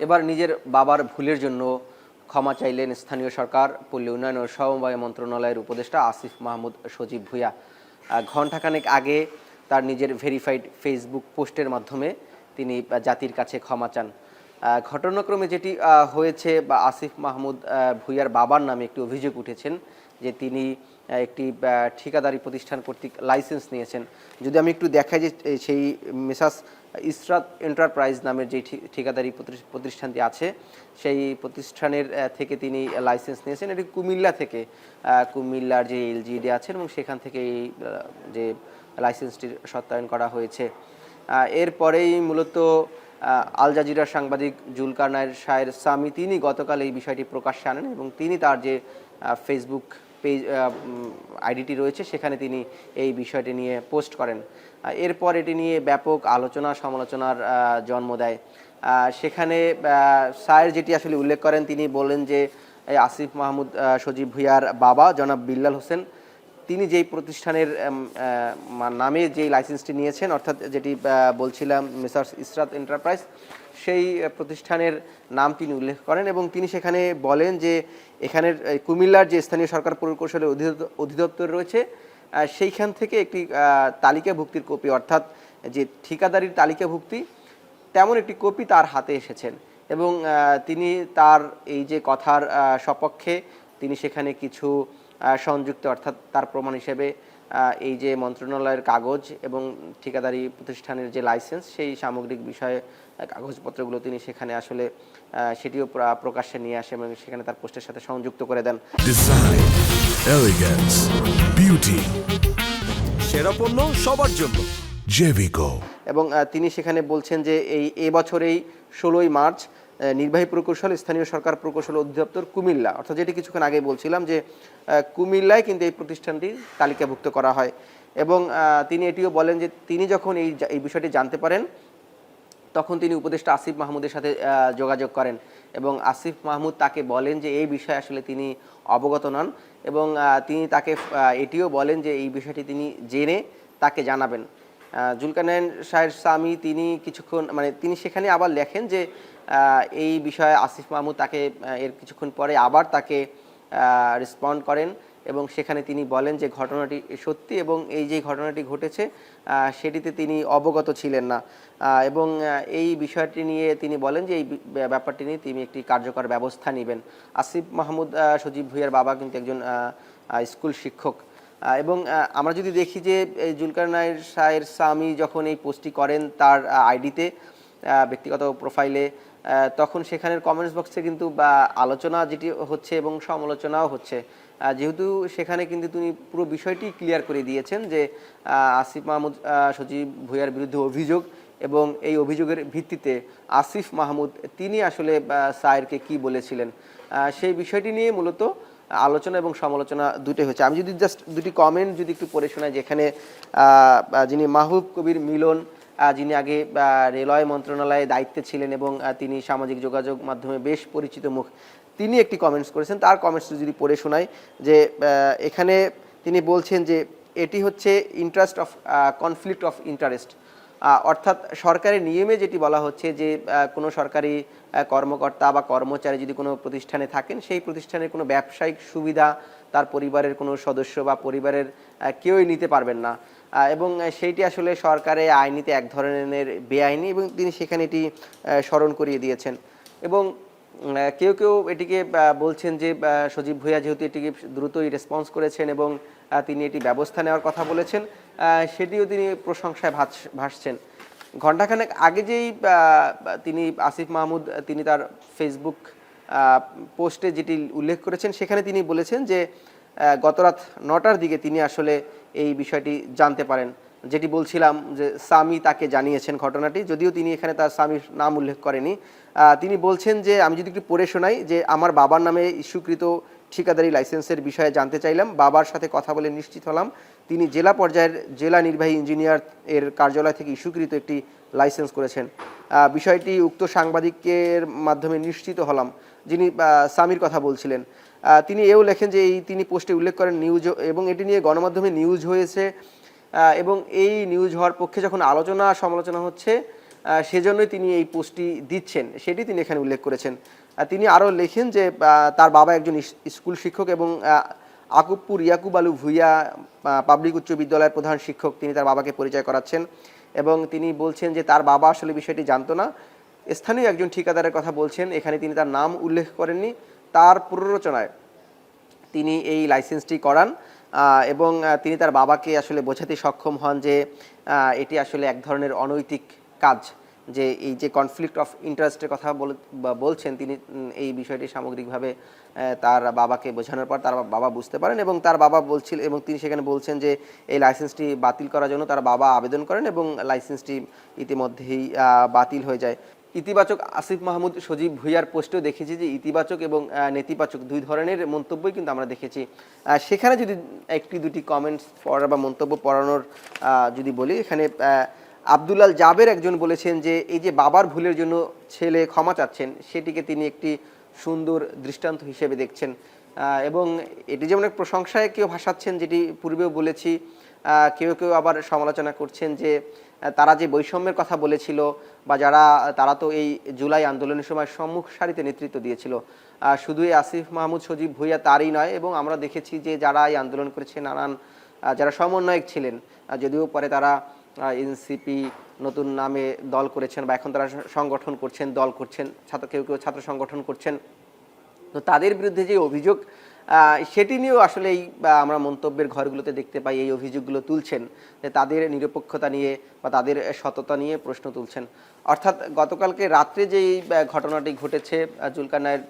এবার নিজের বাবার ভুলের জন্য ক্ষমা চাইলেন স্থানীয় সরকার, পল্লী উন্নয়ন ও সমবায় মন্ত্রণালয়ের উপদেষ্টা আসিফ মাহমুদ সজীব ভূঁইয়া। ঘণ্টাখানেক আগে তার নিজের ভেরিফাইড ফেসবুক পোস্টের মাধ্যমে তিনি জাতির কাছে ক্ষমা চান। ঘটনাক্রমে যেটি হয়েছে বা আসিফ মাহমুদ ভূঁইয়ার বাবার নামে একটি অভিযোগ উঠেছেন যে তিনি একটি ঠিকাদারি প্রতিষ্ঠান কর্তৃক লাইসেন্স নিয়েছেন। যদি আমি একটু দেখাই যে সেই মেসার্স ইসরাত এন্টারপ্রাইজ নামের যে ঠিকাদারি প্রতিষ্ঠানটি আছে সেই প্রতিষ্ঠানের থেকে তিনি লাইসেন্স নিয়েছেন। এটি কুমিল্লা থেকে, কুমিল্লার যে এলজিইডি আছেন এবং সেখান থেকে এই যে লাইসেন্সটির সত্যায়ন করা হয়েছে। এরপরেই মূলত আল জাজিরার সাংবাদিক জুলকারনাইন শাহের সামি তিনি গতকাল এই বিষয়টি প্রকাশ্যে আনেন এবং তিনি তার যে ফেসবুক পেজ আইডিটি রয়েছে সেখানে তিনি এই বিষয়টি নিয়ে পোস্ট করেন। এরপর এটি নিয়ে ব্যাপক আলোচনা সমালোচনার জন্ম দেয়। সেখানে শাহের যেটি আসলে উল্লেখ করেন, তিনি বলেন যে আসিফ মাহমুদ সজীব ভূঁইয়ার বাবা জনাব বিল্লাল হোসেন তিনি যেই প্রতিষ্ঠানের নামে যেই লাইসেন্সটি নিয়েছেন, অর্থাৎ যেটি বলছিলাম মেসার্স ইসরাত এন্টারপ্রাইজ, সেই প্রতিষ্ঠানের নাম তিনি উল্লেখ করেন এবং তিনি সেখানে বলেন যে এখানের কুমিল্লার যে স্থানীয় সরকার প্রকৌশল অধিদপ্তর রয়েছে সেইখান থেকে একটি তালিকাভুক্তির কপি, অর্থাৎ যে ঠিকাদারির তালিকাভুক্তি তেমন একটি কপি তার হাতে এসেছেন এবং তিনি তার এই যে কথার সপক্ষে তিনি সেখানে কিছু সংযুক্ত, অর্থাৎ তার প্রমাণ হিসেবে এই যে মন্ত্রণালয়ের কাগজ এবং ঠিকাদারি প্রতিষ্ঠানের যে লাইসেন্স সেই সামগ্রিক বিষয়ে কাগজপত্রগুলো তিনি সেখানে আসলে সেটিও প্রকাশ্যে নিয়ে আসেন এবং সেখানে তার পোস্টের সাথে সংযুক্ত করে দেন। ডিজাইন, এলিগেন্স, বিউটি, সেরা পণ্য সবার জন্য জেভিকো। এবং তিনি সেখানে বলছেন যে এই বছরেই 16ই মার্চ নির্বাহী প্রকৌশল স্থানীয় সরকার প্রকৌশল অধিদপ্তর কুমিল্লা, অর্থাৎ যেটি কিছুক্ষণ আগে বলছিলাম যে কুমিল্লায় কিন্তু এই প্রতিষ্ঠানটি তালিকাভুক্ত করা হয় এবং তিনি এটিও বলেন যে তিনি যখন এই বিষয়টি জানতে পারেন তখন তিনি উপদেষ্টা আসিফ মাহমুদের সাথে যোগাযোগ করেন এবং আসিফ মাহমুদ তাকে বলেন যে এই বিষয়ে আসলে তিনি অবগত নন এবং তিনি তাকে এটিও বলেন যে এই বিষয়টি তিনি জেনে তাকে জানাবেন। জুলকারনাইন শাহের সামি তিনি তিনি সেখানে আবার লেখেন যে এই বিষয়ে আসিফ মাহমুদ তাকে এর কিছুক্ষণ পরে আবার তাকে রেসপন্ড করেন এবং সেখানে তিনি বলেন যে ঘটনাটি সত্যি এবং এই যে ঘটনাটি ঘটেছে সেটিতে তিনি অবগত ছিলেন না এবং এই বিষয়টি নিয়ে তিনি বলেন যে এই ব্যাপারটি নিয়ে তিনি একটি কার্যকর ব্যবস্থা নেবেন। আসিফ মাহমুদ সজীব ভূঁইয়ার বাবা কিন্তু একজন স্কুল শিক্ষক এবং আমরা যদি দেখি যে জুলকারনাইন শাহের সামি যখন এই পোস্টটি করেন তার আইডিতে ব্যক্তিগত প্রোফাইলে, তখন সেখানের কমেন্টস বক্সে কিন্তু আলোচনা যেটি হচ্ছে এবং সমালোচনাও হচ্ছে, যেহেতু সেখানে কিন্তু তিনি পুরো বিষয়টি ক্লিয়ার করে দিয়েছেন যে আসিফ মাহমুদ সজীব ভূঁইয়ার বিরুদ্ধে অভিযোগ এবং এই অভিযোগের ভিত্তিতে আসিফ মাহমুদ তিনি আসলে শাহেরকে কি বলেছিলেন সেই বিষয়টি নিয়ে মূলত আলোচনা এবং সমালোচনা দুটোই হচ্ছে। আমি যদি জাস্ট দুটি কমেন্ট যদি একটু পড়ে শোনাই, যেখানে যিনি মাহবুব কবির মিলন, যিনি আগে রেলওয়ে মন্ত্রণালয়ে দায়িত্বে ছিলেন এবং তিনি সামাজিক যোগাযোগ মাধ্যমে বেশ পরিচিত মুখ, তিনি একটি কমেন্টস করেছেন। তার কমেন্টস যদি পড়ে শোনাই যে এখানে তিনি বলছেন যে এটি হচ্ছে কনফ্লিক্ট অফ ইন্টারেস্ট, অর্থাৎ সরকারি নিয়মে যেটি বলা হচ্ছে যে কোনো সরকারি কর্মকর্তা বা কর্মচারী যদি কোনো প্রতিষ্ঠানে থাকেন সেই প্রতিষ্ঠানের কোনো ব্যবসায়িক সুবিধা তার পরিবারের কোনো সদস্য বা পরিবারের কেউই নিতে পারবেন না এবং সেইটি আসলে সরকারে আইনিতে এক ধরনের বেআইনি এবং তিনি সেখানে এটি স্মরণ করিয়ে দিয়েছেন এবং কেউ কেউ এটিকে বলছেন যে সজীব ভূঁইয়া যেহেতু এটিকে দ্রুতই রেসপন্স করেছেন এবং তিনি এটি ব্যবস্থা নেওয়ার কথা বলেছেন সেটিও তিনি প্রশংসায় ভাসছেন। ঘণ্টাখানেক আগে যেই তিনি আসিফ মাহমুদ তিনি তার ফেসবুক পোস্টে যেটি উল্লেখ করেছেন সেখানে তিনি বলেছেন যে গতরাত 9টার দিকে তিনি আসলে এই বিষয়টি জানতে পারেন, যেটি বলছিলাম যে সামি তাকে জানিয়েছেন ঘটনাটি, যদিও তিনি এখানে তার স্বামীর নাম উল্লেখ করেনি। তিনি বলছেন যে আমি যদি একটু পড়ে শোনাই যে আমার বাবার নামে ইস্যুকৃত ঠিকাদারি লাইসেন্সের বিষয়ে জানতে চাইলাম, বাবার সাথে কথা বলে নিশ্চিত হলাম তিনি জেলা পর্যায়ের জেলা নির্বাহী ইঞ্জিনিয়ার এর কার্যালয় থেকে ইস্যুকৃত একটি লাইসেন্স করেছেন। বিষয়টি উক্ত সাংবাদিকের মাধ্যমে নিশ্চিত হলাম, যিনি সামির কথা বলছিলেন। তিনি এও লেখেন যে তিনি পোস্টে উল্লেখ করেন নিউজ এবং এটি নিয়ে গণমাধ্যমে নিউজ হয়েছে এবং এই নিউজ হওয়ার পক্ষে যখন আলোচনা সমালোচনা হচ্ছে সেজন্যই তিনি এই পোস্টটি দিচ্ছেন, সেটি তিনি এখানে উল্লেখ করেছেন। তিনি আরও লেখেন যে তার বাবা একজন স্কুল শিক্ষক এবং আকুবপুর ইয়াকুব আলু ভুইয়া পাবলিক উচ্চ বিদ্যালয়ের প্রধান শিক্ষক, তিনি তার বাবাকে পরিচয় করাচ্ছেন এবং তিনি বলছেন যে তার বাবা আসলে বিষয়টি জানতো না। স্থানীয় একজন ঠিকাদারের কথা বলছেন, এখানে তিনি তার নাম উল্লেখ করেননি। তার প্ররোচনায় তিনি এই লাইসেন্সটি করান এবং তিনি তার বাবাকে আসলে বোঝাতে সক্ষম হন যে এটি আসলে এক ধরনের অনৈতিক কাজ, যে এই যে কনফ্লিক্ট অফ ইন্টারেস্টের কথা বলছেন তিনি, এই বিষয়টি সামগ্রিকভাবে তার বাবাকে বোঝানোর পর তার বাবা বুঝতে পারেন এবং তার বাবা বলছিলেন এবং তিনি সেখানে বলছেন যে এই লাইসেন্সটি বাতিল করার জন্য তার বাবা আবেদন করেন এবং লাইসেন্সটি ইতিমধ্যেই বাতিল হয়ে যায়। ইতিবাচক আসিফ মাহমুদ সজীব ভুইয়ার পোস্টেও দেখেছি যে ইতিবাচক এবং নেতিবাচক দুই ধরনের মন্তব্যই কিন্তু আমরা দেখেছি। সেখানে যদি একটি দুটি কমেন্টস পড়া বা মন্তব্য পড়ানোর যদি বলি, এখানে আব্দুল্লাল জাবের একজন বলেছেন যে এই যে বাবার ভুলের জন্য ছেলে ক্ষমা চাচ্ছেন, সেটিকে তিনি একটি সুন্দর দৃষ্টান্ত হিসেবে দেখছেন এবং এটি যেমন এক প্রশংসায় কেউ ভাসাচ্ছেন, যেটি পূর্বেও বলেছি, কেউ কেউ আবার সমালোচনা করছেন যে তারা যে বৈষম্যের কথা বলেছিল বা তারা তো এই জুলাই আন্দোলনের সময় সম্মুখ সারিতে নেতৃত্ব দিয়েছিল। শুধুই আসিফ মাহমুদ সজীব ভুইয়া তারই নয়, এবং আমরা দেখেছি যে যারা এই আন্দোলন করেছে নানান যারা সমন্বয়ক ছিলেন, যদিও পরে তারা এনসিপি নতুন নামে দল করেছেন বা এখন তারা সংগঠন করছেন, দল করছেন, কেউ কেউ ছাত্র সংগঠন করছেন, তো তাদের বিরুদ্ধে যে অভিযোগ সেটি নিয়েও আসলে আমরা মন্তব্যের ঘরগুলোতে দেখতে পাই এই অভিযোগগুলো তুলছেন, যে তাদের নিরপেক্ষতা নিয়ে বা তাদের সততা নিয়ে প্রশ্ন তুলছেন। অর্থাৎ গতকালকে রাত্রে যেই ঘটনাটি ঘটেছে জুলকারনাইন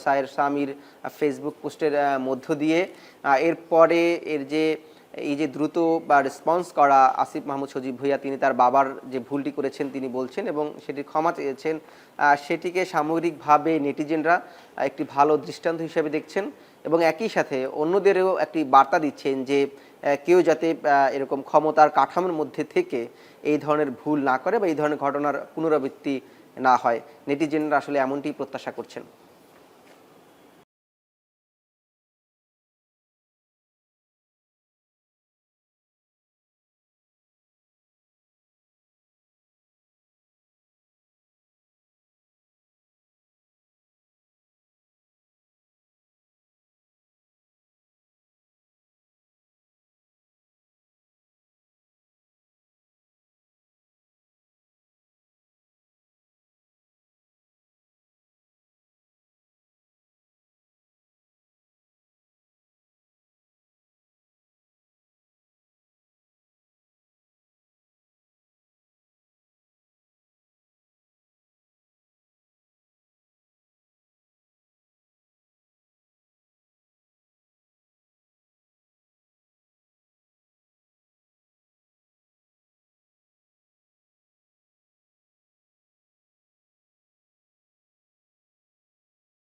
সায়ের সামির ফেসবুক পোস্টের মধ্য দিয়ে, এরপরে এই যে দ্রুত বা রেসপন্স করা আসিফ মাহমুদ সজীব ভুইয়া, তিনি তার বাবার যে ভুলটি করেছেন তিনি বলছেন এবং সেটি ক্ষমা চেয়েছেন, সেটিকে সামগ্রিকভাবে নেটিজেনরা একটি ভালো দৃষ্টান্ত হিসেবে দেখছেন এবং একই সাথে অন্যদেরও একটি বার্তা দিচ্ছেন যে কেউ যাতে এরকম ক্ষমতার কাঠামোর মধ্যে থেকে এই ধরনের ভুল না করে বা এই ধরনের ঘটনার পুনরাবৃত্তি না হয়। নেটিজেনরা আসলে এমনটি প্রত্যাশা করছেন।